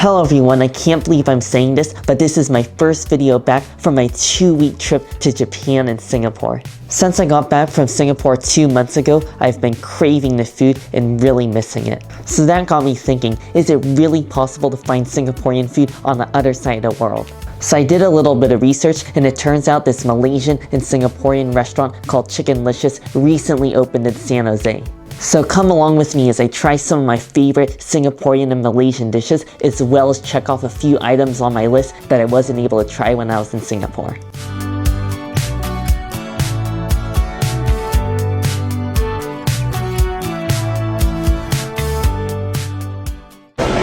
Hello everyone, I can't believe I'm saying this, but this is my first video back from my 2-week trip to Japan and Singapore. Since I got back from Singapore 2 months ago, I've been craving the food and really missing it. So that got me thinking, is it really possible to find Singaporean food on the other side of the world? So I did a little bit of research, and it turns out this Malaysian and Singaporean restaurant called Chicken Licious recently opened in San Jose. So come along with me as I try some of my favorite Singaporean and Malaysian dishes, as well as check off a few items on my list that I wasn't able to try when I was in Singapore.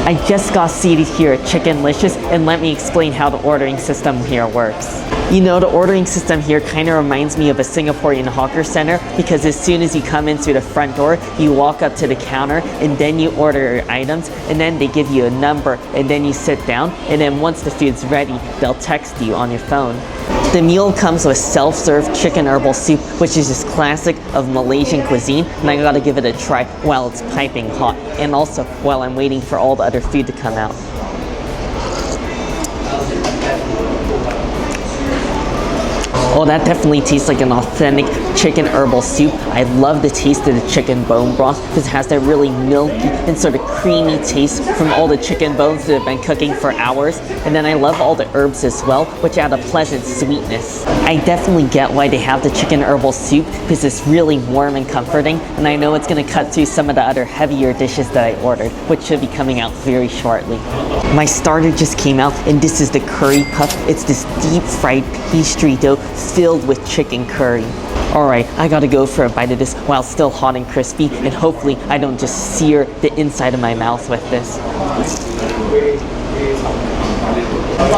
I just got seated here at Chicken Licious, and let me explain how the ordering system here works. You know, the ordering system here kind of reminds me of a Singaporean hawker center, because as soon as you come in through the front door, you walk up to the counter and then you order your items, and then they give you a number, and then you sit down, and then once the food's ready, they'll text you on your phone. The meal comes with self-serve chicken herbal soup, which is just classic of Malaysian cuisine, and I gotta give it a try while it's piping hot, and also while I'm waiting for all the other food to come out. Oh, that definitely tastes like an authentic chicken herbal soup. I love the taste of the chicken bone broth because it has that really milky and sort of creamy taste from all the chicken bones that have been cooking for hours. And then I love all the herbs as well, which add a pleasant sweetness. I definitely get why they have the chicken herbal soup because it's really warm and comforting, and I know it's going to cut through some of the other heavier dishes that I ordered, which should be coming out very shortly. My starter just came out, and this is the curry puff. It's this deep fried pastry dough filled with chicken curry. Alright, I gotta go for a bite of this while it's still hot and crispy, and hopefully I don't just sear the inside of my mouth with this.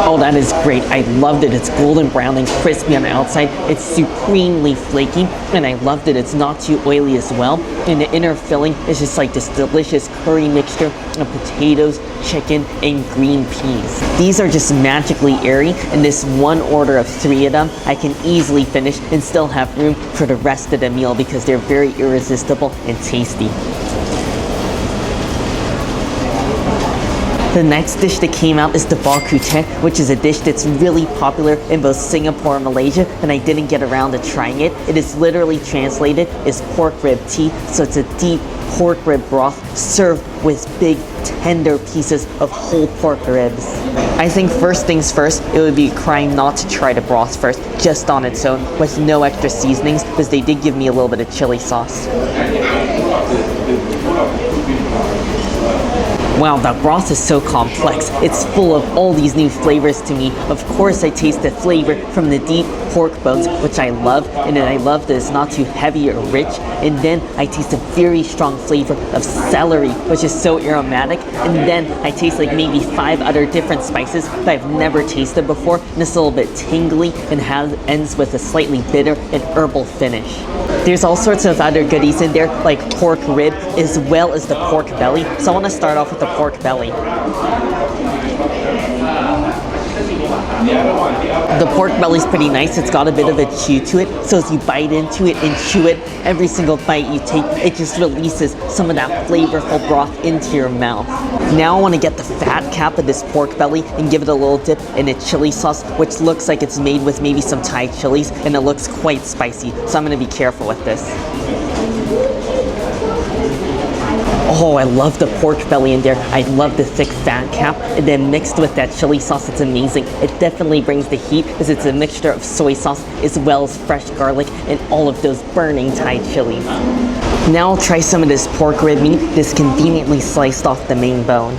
Oh, that is great. I loved it. It's golden brown and crispy on the outside. It's supremely flaky, and I loved it. It's not too oily as well. And the inner filling is just like this delicious curry mixture of potatoes, chicken, and green peas. These are just magically airy, and this one order of 3 of them I can easily finish and still have room for the rest of the meal because they're very irresistible and tasty. The next dish that came out is the bak kut teh, which is a dish that's really popular in both Singapore and Malaysia, and I didn't get around to trying it. It is literally translated as pork rib tea, so it's a deep pork rib broth served with big, tender pieces of whole pork ribs. I think first things first, it would be a crime not to try the broth first, just on its own, with no extra seasonings, because they did give me a little bit of chili sauce. Wow, the broth is so complex. It's full of all these new flavors to me. Of course, I taste the flavor from the deep pork bones, which I love, and then I love that it's not too heavy or rich. And then I taste a very strong flavor of celery, which is so aromatic. And then I taste like maybe 5 other different spices that I've never tasted before, and it's a little bit tingly and ends with a slightly bitter and herbal finish. There's all sorts of other goodies in there, like pork rib, as well as the pork belly. So I want to start off with the pork belly. The pork belly is pretty nice. It's got a bit of a chew to it, so as you bite into it and chew it, every single bite you take, it just releases some of that flavorful broth into your mouth. Now I want to get the fat cap of this pork belly and give it a little dip in a chili sauce, which looks like it's made with maybe some Thai chilies, and it looks quite spicy, so I'm going to be careful with this. Oh, I love the pork belly in there. I love the thick fat cap, and then mixed with that chili sauce, it's amazing. It definitely brings the heat because it's a mixture of soy sauce as well as fresh garlic and all of those burning Thai chilies. Now I'll try some of this pork rib meat that's conveniently sliced off the main bone.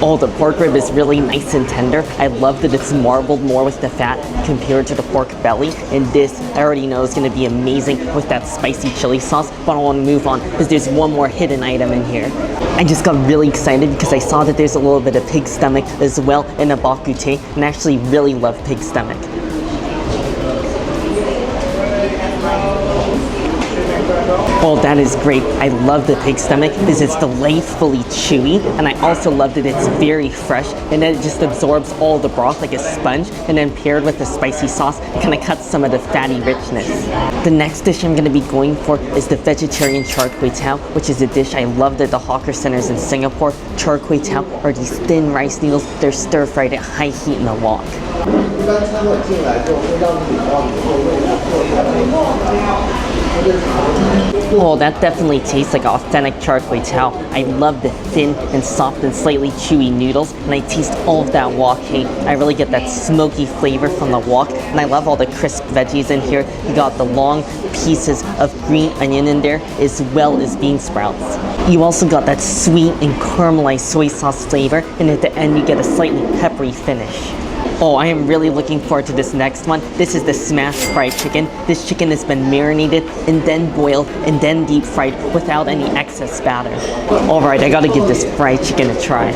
Oh, the pork rib is really nice and tender. I love that it's marbled more with the fat compared to the pork belly. And this, I already know, is going to be amazing with that spicy chili sauce. But I want to move on because there's one more hidden item in here. I just got really excited because I saw that there's a little bit of pig stomach as well in the bak kut teh, and I actually really love pig stomach. Oh, that is great. I love the pig stomach because it's delightfully chewy, and I also love that it's very fresh, and then it just absorbs all the broth like a sponge, and then paired with the spicy sauce, it kind of cuts some of the fatty richness. The next dish I'm going to be going for is the vegetarian char kway teow, which is a dish I loved at the hawker centers in Singapore. Char kway teow are these thin rice noodles. They're stir-fried at high heat in a wok. Oh, that definitely tastes like authentic char kway teow. I love the thin and soft and slightly chewy noodles, and I taste all of that wok hate. I really get that smoky flavor from the wok, and I love all the crisp veggies in here. You got the long pieces of green onion in there, as well as bean sprouts. You also got that sweet and caramelized soy sauce flavor, and at the end you get a slightly peppery finish. Oh, I am really looking forward to this next one. This is the smashed fried chicken. This chicken has been marinated and then boiled and then deep fried without any excess batter. Alright, I gotta give this fried chicken a try.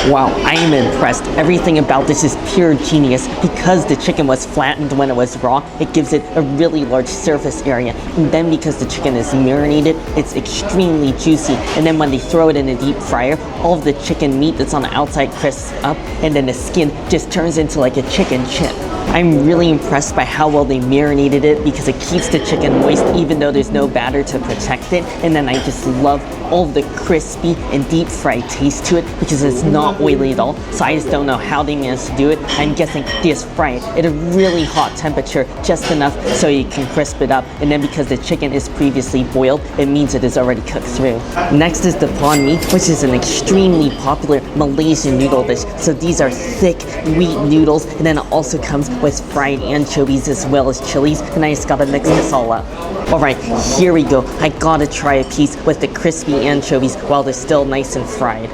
Wow, I am impressed. Everything about this is pure genius. Because the chicken was flattened when it was raw, it gives it a really large surface area. And then because the chicken is marinated, it's extremely juicy. And then when they throw it in a deep fryer, all of the chicken meat that's on the outside crisps up, and then the skin just turns into like a chicken chip. I'm really impressed by how well they marinated it because it keeps the chicken moist even though there's no batter to protect it. And then I just love all of the crispy and deep fried taste to it because it's not oily at all. So I just don't know how they managed to do it. I'm guessing they just fry it at a really hot temperature, just enough so you can crisp it up. And then because the chicken is previously boiled, it means it is already cooked through. Next is the banh mi, which is an extremely popular Malaysian noodle dish. So these are thick wheat noodles, and then it also comes with fried anchovies as well as chilies, and I just gotta mix this all up. Alright, here we go. I gotta try a piece with the crispy anchovies while they're still nice and fried.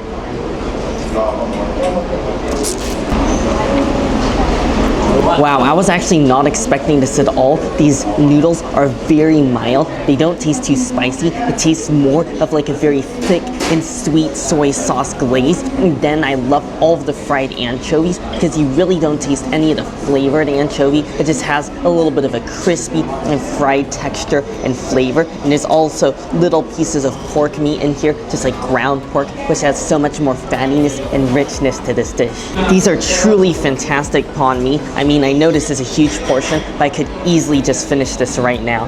Wow, I was actually not expecting this at all. These noodles are very mild. They don't taste too spicy. It tastes more of like a very thick and sweet soy sauce glaze. And then I love all of the fried anchovies because you really don't taste any of the flavored anchovy. It just has a little bit of a crispy and fried texture and flavor. And there's also little pieces of pork meat in here, just like ground pork, which has so much more fattiness and richness to this dish. These are truly fantastic banh mi. I mean, I know this is a huge portion, but I could easily just finish this right now.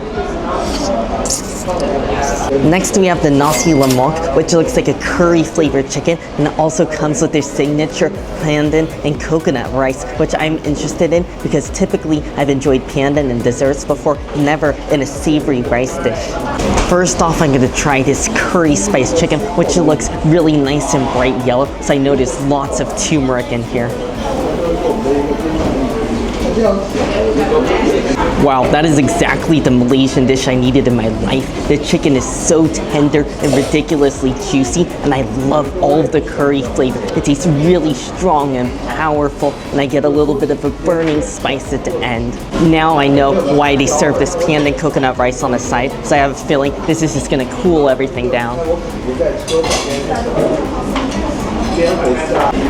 Next we have the nasi lemak, which looks like a curry flavored chicken, and it also comes with their signature pandan and coconut rice, which I'm interested in because typically I've enjoyed pandan in desserts before, never in a savory rice dish. First off, I'm going to try this curry spiced chicken, which looks really nice and bright yellow, so I know there's lots of turmeric in here. Wow, that is exactly the Malaysian dish I needed in my life. The chicken is so tender and ridiculously juicy, and I love all of the curry flavor. It tastes really strong and powerful, and I get a little bit of a burning spice at the end. Now I know why they serve this pandan coconut rice on the side, so I have a feeling this is just gonna cool everything down.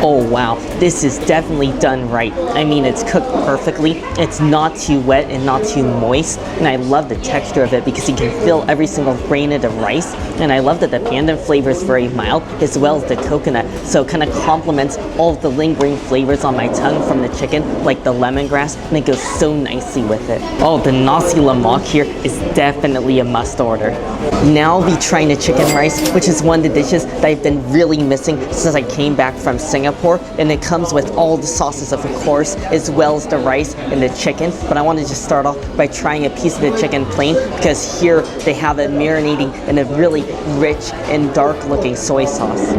Oh wow, this is definitely done right. I mean, it's cooked perfectly. It's not too wet and not too moist, and I love the texture of it because you can feel every single grain of the rice, and I love that the pandan flavor is very mild as well as the coconut, so it kind of complements all of the lingering flavors on my tongue from the chicken, like the lemongrass, and it goes so nicely with it. Oh, the nasi lemak here is definitely a must order. Now I'll be trying the chicken rice, which is one of the dishes that I've been really missing since I came back from Singapore, and it comes with all the sauces, of course, as well as the rice and the chicken. But I wanted to start off by trying a piece of the chicken plain because here they have it marinating in a really rich and dark looking soy sauce.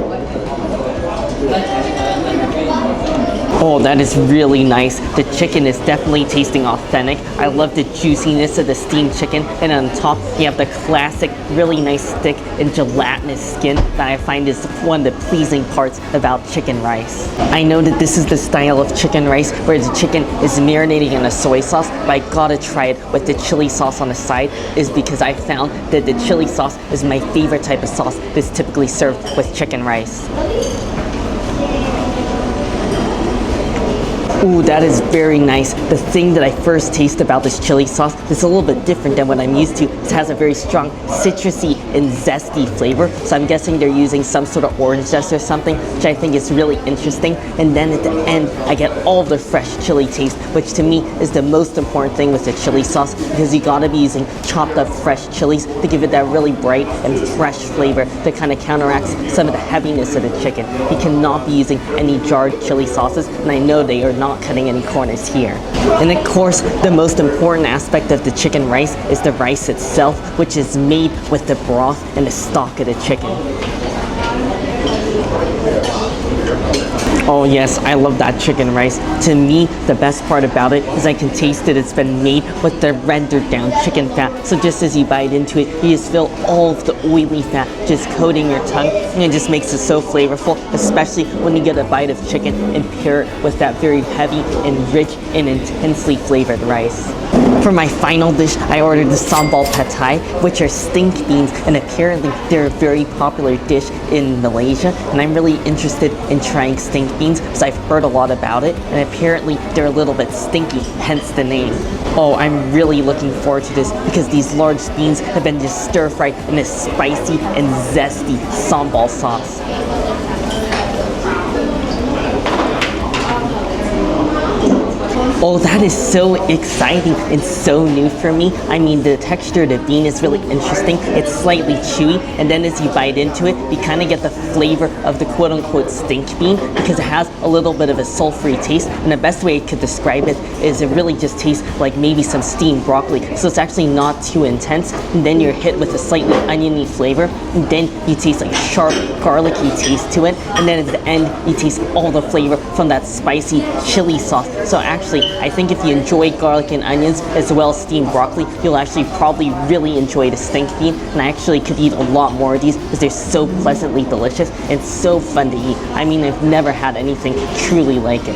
Oh, that is really nice. The chicken is definitely tasting authentic. I love the juiciness of the steamed chicken, and on top you have the classic, really nice thick and gelatinous skin that I find is one of the pleasing parts about chicken rice. I know that this is the style of chicken rice where the chicken is marinating in a soy sauce, but I gotta try it with the chili sauce on the side, is because I found that the chili sauce is my favorite type of sauce that's typically served with chicken rice. Ooh, that is very nice. The thing that I first taste about this chili sauce is a little bit different than what I'm used to. It has a very strong citrusy and zesty flavor, so I'm guessing they're using some sort of orange zest or something, which I think is really interesting. And then at the end, I get all the fresh chili taste, which to me is the most important thing with the chili sauce, because you gotta be using chopped up fresh chilies to give it that really bright and fresh flavor that kind of counteracts some of the heaviness of the chicken. You cannot be using any jarred chili sauces, and I know they are not cutting any corners here. And of course, the most important aspect of the chicken rice is the rice itself, which is made with the broth and the stock of the chicken. Oh yes, I love that chicken rice. To me, the best part about it is I can taste that it's been made with the rendered down chicken fat. So just as you bite into it, you just feel all of the oily fat just coating your tongue, and it just makes it so flavorful, especially when you get a bite of chicken and pair it with that very heavy and rich and intensely flavored rice. For my final dish, I ordered the sambal pad thai, which are stink beans, and apparently they're a very popular dish in Malaysia, and I'm really interested in trying stink beans because I've heard a lot about it, and apparently they're a little bit stinky, hence the name. Oh, I'm really looking forward to this because these large beans have been just stir-fried in a spicy and zesty sambal sauce. Oh, that is so exciting and so new for me. I mean, the texture of the bean is really interesting. It's slightly chewy, and then as you bite into it, you kind of get the flavor of the quote-unquote stink bean because it has a little bit of a sulfury taste, and the best way I could describe it is it really just tastes like maybe some steamed broccoli. So it's actually not too intense, and then you're hit with a slightly oniony flavor, and then you taste like sharp, garlicky taste to it, and then at the end, you taste all the flavor from that spicy chili sauce. So actually, I think if you enjoy garlic and onions as well as steamed broccoli, you'll actually probably really enjoy the stink bean, and I actually could eat a lot more of these because they're so pleasantly delicious and so fun to eat. I mean, I've never had anything truly like it.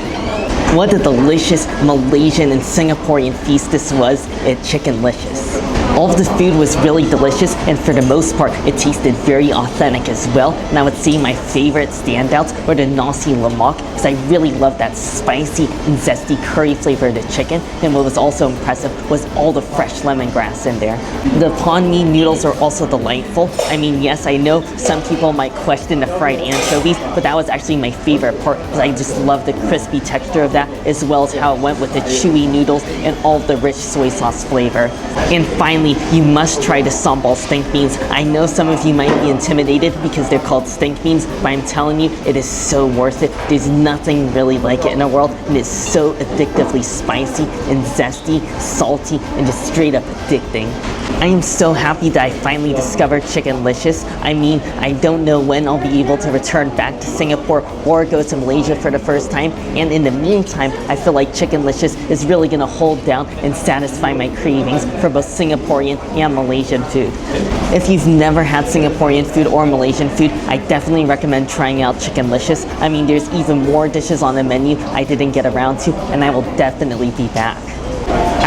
What a delicious Malaysian and Singaporean feast this was at Chicken Licious. All of the food was really delicious, and for the most part, it tasted very authentic as well. And I would say my favorite standouts were the nasi lemak, because I really love that spicy and zesty curry flavor of the chicken. And what was also impressive was all the fresh lemongrass in there. The banh mi noodles are also delightful. I mean, yes, I know some people might question the fried anchovies, but that was actually my favorite part, because I just love the crispy texture of that, as well as how it went with the chewy noodles and all the rich soy sauce flavor. And finally, you must try the sambal stink beans. I know some of you might be intimidated because they're called stink beans, but I'm telling you, it is so worth it. There's nothing really like it in the world, and it's so addictively spicy and zesty, salty, and just straight up addicting. I am so happy that I finally discovered Chicken Licious. I mean, I don't know when I'll be able to return back to Singapore or go to Malaysia for the first time, and in the meantime, I feel like Chicken Licious is really gonna hold down and satisfy my cravings for both Singaporean and Malaysian food. If you've never had Singaporean food or Malaysian food, I definitely recommend trying out Chicken Licious. I mean, there's even more dishes on the menu I didn't get around to, and I will definitely be back.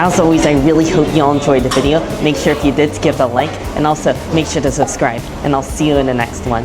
As always, I really hope you all enjoyed the video. Make sure if you did to give a like, and also make sure to subscribe, and I'll see you in the next one.